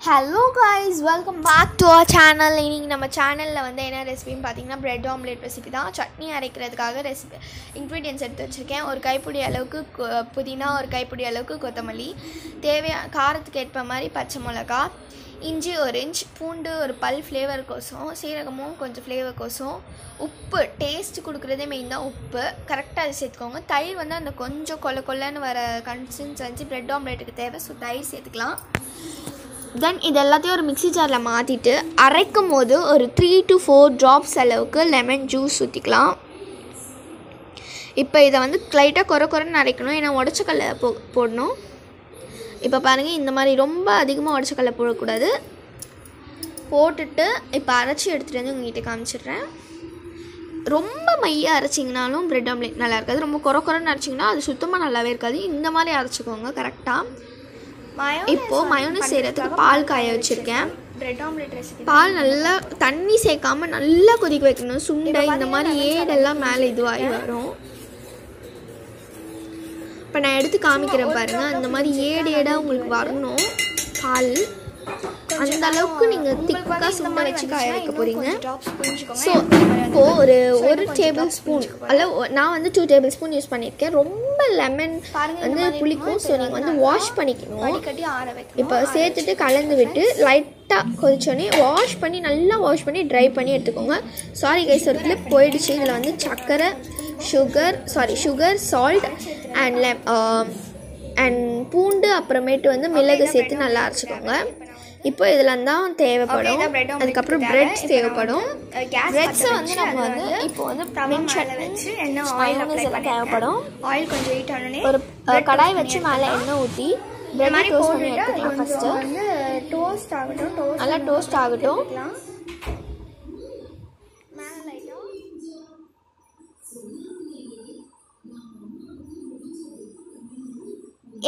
Hello guys, welcome back to our channel. இன்னைக்கு நம்ம சேனலில் வந்து என்ன ரெசிபின்னு பார்த்தீங்கன்னா பிரெட் ஆம்லேட் ரெசிபி தான். சட்னி அரைக்கிறதுக்காக இன்க்ரீடியன்ஸ் எடுத்து வச்சுருக்கேன். ஒரு கைப்பிடி அளவுக்கு புதினா, ஒரு கைப்பிடி அளவுக்கு கொத்தமல்லி, தேவையான காரத்துக்கு ஏற்ப மாதிரி பச்சை மிளகா, இஞ்சி ஒரு இன்ச், பூண்டு ஒரு பல் ஃப்ளேவருக்கோசம், சீரகமும் கொஞ்சம் ஃப்ளேவருக்கோசம், உப்பு டேஸ்ட் கொடுக்குறதே மெயின் தான். உப்பு கரெக்டாக அது சேர்த்துக்கோங்க. தயிர் வந்து அந்த கொஞ்சம் கொல்லன்னு வர கன்சிஸ்டன்சி பிரெட் ஆம்லேட்டுக்கு தேவை. ஸோ தயிர் சேர்த்துக்கலாம். தென் இது எல்லாத்தையும் ஒரு மிக்ஸி ஜாரில் மாற்றிட்டு அரைக்கும் போது ஒரு 3 to 4 ட்ராப்ஸ் அளவுக்கு லெமன் ஜூஸ் ஊற்றிக்கலாம். இப்போ இதை வந்து லைட்டாக குறைன்னு அரைக்கணும், ஏன்னா உடச்சக்கல்லை போடணும். இப்போ பாருங்கள், இந்த மாதிரி ரொம்ப அதிகமாக உடச்சக்கல்லை போடக்கூடாது. போட்டுட்டு இப்போ அரைச்சி எடுத்துகிட்டு வந்து உங்கள்கிட்ட காமிச்சிடுறேன். ரொம்ப மையாக அரைச்சிங்கனாலும் பிரெட் ஆம்லேட் நல்லா இருக்காது. ரொம்ப குறைன்னு அரைச்சிங்கன்னா அது சுத்தமாக நல்லாவே இருக்காது. இந்த மாதிரி அரைச்சிக்கோங்க கரெக்டாக. இப்போது மயோனைஸ் செய்கிறதுக்கு பால் காய வச்சுருக்கேன். பிரெட் ஆம்லேட் ரெசிபி பால் நல்லா தண்ணி சேர்க்காமல் நல்லா கொதிக்க வைக்கணும். சுண்டை இந்த மாதிரி ஏடெல்லாம் மேலே இதுவாகி வரும். இப்போ நான் எடுத்து காமிக்கிறேன் பாருங்கள். அந்த மாதிரி ஏடாக உங்களுக்கு வரணும் பால். அந்த அளவுக்கு நீங்கள் திக்காக சும்மா வச்சு காய வைக்க போகிறீங்க. ஸோ இப்போது ஒரு டேபிள் ஸ்பூன் நான் வந்து 2 டேபிள் ஸ்பூன் யூஸ் பண்ணியிருக்கேன். ரொம்ப லெமன் வந்து புளிக்கும். ஸோ நீங்கள் வந்து வாஷ் பண்ணிக்கணும். இப்போ சேர்த்துட்டு கலந்து விட்டு லைட்டாக கொதிச்சோடனே நல்லா வாஷ் பண்ணி ட்ரை பண்ணி எடுத்துக்கோங்க. சாரி கைஸ், ஒரு கிளிப் போயிடுச்சு. இதில் வந்து சர்க்கரை, சுகர், சால்ட் அண்ட் பூண்டு, அப்புறமேட்டு வந்து மிளகு சேர்த்து நல்லா அரைச்சிக்கோங்க. இப்போ இதெல்லாம் தான் தேவைப்படும். அதுக்கப்புறம் பிரெட்ஸ் தேவைப்படும். பிரெட்ஸை வந்து நம்ம வந்து இப்போ வந்து தேவைப்படும். ஆயில் கொஞ்சம் ஹீட் ஆனோடனே ஒரு கடாய் வச்சு மேலே எண்ணெய் ஊற்றி பிரெட் டோஸ்ட் பண்ணி எடுத்துக்கலாம். ஃபஸ்ட்டு நல்லா டோஸ்ட் ஆகட்டும்.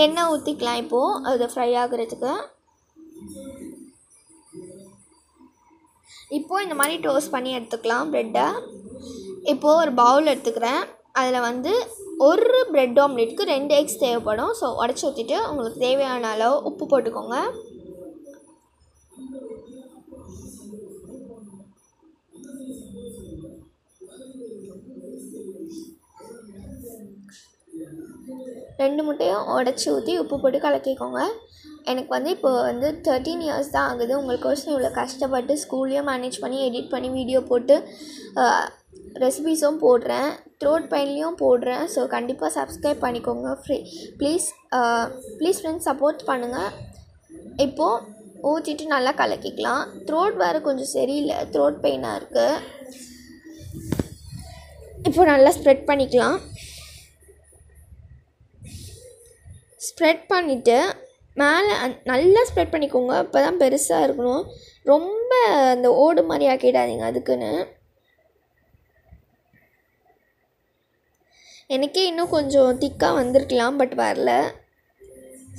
எண்ணெய் ஊற்றிக்கலாம் இப்போது அது ஃப்ரை ஆகுறதுக்கு. இப்போது இந்த மாதிரி டோஸ்ட் பண்ணி எடுத்துக்கலாம் ப்ரெட்டை. இப்போது ஒரு பவுல் எடுத்துக்கிறேன். அதில் வந்து ஒரு பிரெட் ஆம்லேட்டுக்கு 2 எக்ஸ் தேவைப்படும். ஸோ உடச்சி ஊற்றிட்டு உங்களுக்கு தேவையான அளவு உப்பு போட்டுக்கோங்க. ரெண்டு முட்டையும் உடச்சி ஊற்றி உப்பு போட்டு கலக்கிக்கோங்க. எனக்கு வந்து இப்போ வந்து 13 இயர்ஸ் தான் ஆகுது. உங்களுக்கோசம் இவ்வளோ கஷ்டப்பட்டு ஸ்கூல்லையும் மேனேஜ் பண்ணி எடிட் பண்ணி வீடியோ போட்டு ரெசிபீஸும் போடுறேன், த்ரோட் பெயின்லேயும் போடுறேன். ஸோ கண்டிப்பாக சப்ஸ்கிரைப் பண்ணிக்கோங்க. ப்ளீஸ் ஃப்ரெண்ட்ஸ் சப்போர்ட் பண்ணுங்கள். இப்போது ஊற்றிட்டு நல்லா கலக்கிக்கலாம். த்ரோட் வேறு கொஞ்சம் சரியில்லை, த்ரோட் பெயினாக இருக்குது. இப்போது நல்லா ஸ்ப்ரெட் பண்ணிக்கலாம். ஸ்ப்ரெட் பண்ணிவிட்டு மேலே நல்லா ஸ்ப்ரெட் பண்ணிக்கோங்க. அப்போ தான் பெருசாக இருக்கணும். ரொம்ப அந்த ஓடு மாதிரி ஆக்கிடாதீங்க. அதுக்குன்னு எனக்கே இன்னும் கொஞ்சம் திக்காக வந்திருக்கலாம், பட் வரல.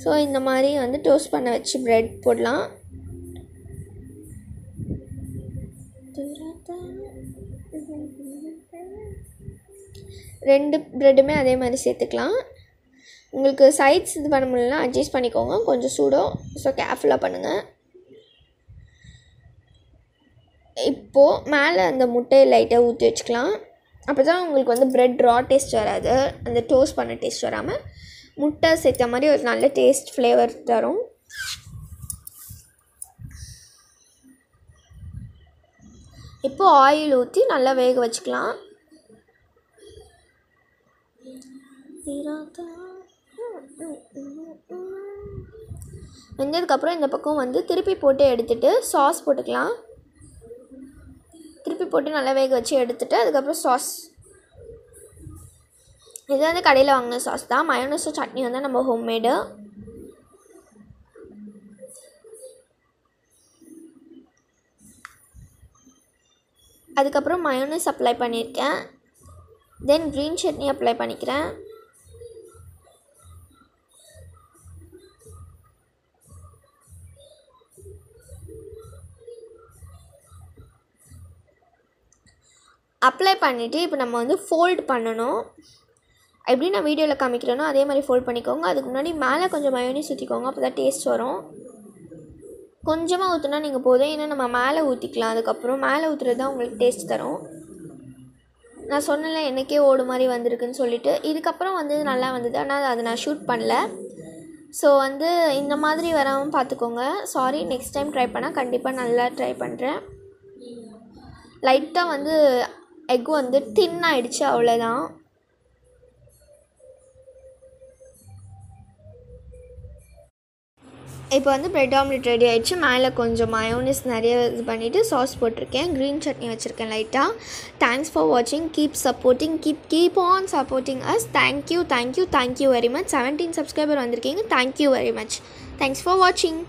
ஸோ இந்த மாதிரி வந்து டோஸ்ட் பண்ண வச்சு ப்ரெட் போடலாம். ரெண்டு ப்ரெட்டுமே அதே மாதிரி சேர்த்துக்கலாம். உங்களுக்கு சைட்ஸ் இது பண்ண முடியலன்னா அட்ஜஸ்ட் பண்ணிக்கோங்க, கொஞ்சம் சூடும். ஸோ கேர்ஃபுல்லாக பண்ணுங்கள். இப்போது மேலே அந்த முட்டையை லைட்டாக ஊற்றி வச்சுக்கலாம். அப்போ தான் உங்களுக்கு வந்து ப்ரெட் ரா டேஸ்ட் வராது, அந்த டோஸ்ட் பண்ண டேஸ்ட் வராமல் முட்டை சேர்த்த மாதிரி ஒரு நல்ல டேஸ்ட் ஃப்ளேவர் தரும். இப்போது ஆயில் ஊற்றி நல்லா வேக வச்சுக்கலாம். வெந்ததுக்கப்புறம் இந்த பக்கம் வந்து திருப்பி போட்டு எடுத்துகிட்டு சாஸ் போட்டுக்கலாம். திருப்பி போட்டு நல்லா வேக வச்சு எடுத்துகிட்டு அதுக்கப்புறம் சாஸ், இது வந்து கடையில் வாங்கின சாஸ் தான். மயோனைஸ் சட்னி வந்து நம்ம ஹோம்மேடு. அதுக்கப்புறம் மயோனைஸ் அப்ளை பண்ணியிருக்கேன். தென் க்ரீன் சட்னி அப்ளை பண்ணிக்கிறேன். அப்ளை பண்ணிவிட்டு இப்போ நம்ம வந்து ஃபோல்ட் பண்ணணும். எப்படி நான் வீடியோவில் காமிக்கிறேனோ அதே மாதிரி ஃபோல்ட் பண்ணிக்கோங்க. அதுக்கு முன்னாடி மேலே கொஞ்சம் மயோனைஸ் ஊற்றிக்கோங்க, அப்போ தான் டேஸ்ட் வரும். கொஞ்சமாக ஊற்றினா நீங்கள் போதும், ஏன்னா நம்ம மேலே ஊற்றிக்கலாம். அதுக்கப்புறம் மேலே ஊற்றுறது தான் உங்களுக்கு டேஸ்ட் தரும். நான் சொன்னல எனக்கே ஓடு மாதிரி வந்திருக்குன்னு சொல்லிட்டு. இதுக்கப்புறம் வந்து நல்லா வந்தது, ஆனால் அதை நான் ஷூட் பண்ணல. ஸோ வந்து இந்த மாதிரி வராமல் பார்த்துக்கோங்க. சாரி, நெக்ஸ்ட் டைம் ட்ரை பண்ணால் கண்டிப்பாக நல்லா ட்ரை பண்ணுறேன். லைட்டாக வந்து எக் வந்து தின் ஆகிடுச்சு, அவ்வளோதான். இப்போ வந்து ப்ரெட் ஆம்லெட் ரெடி ஆகிடுச்சு. மேலே கொஞ்சம் மயோனிஸ் நிறைய இது பண்ணிவிட்டு சாஸ் போட்டிருக்கேன். க்ரீன் சட்னி வச்சுருக்கேன் லைட்டாக. தேங்க்ஸ் ஃபார் வாட்சிங். Keep supporting, keep on supporting us. Thank you very much. 17 subscriber வந்திருக்கீங்க. Thank you very much. Thanks for வாட்சிங்.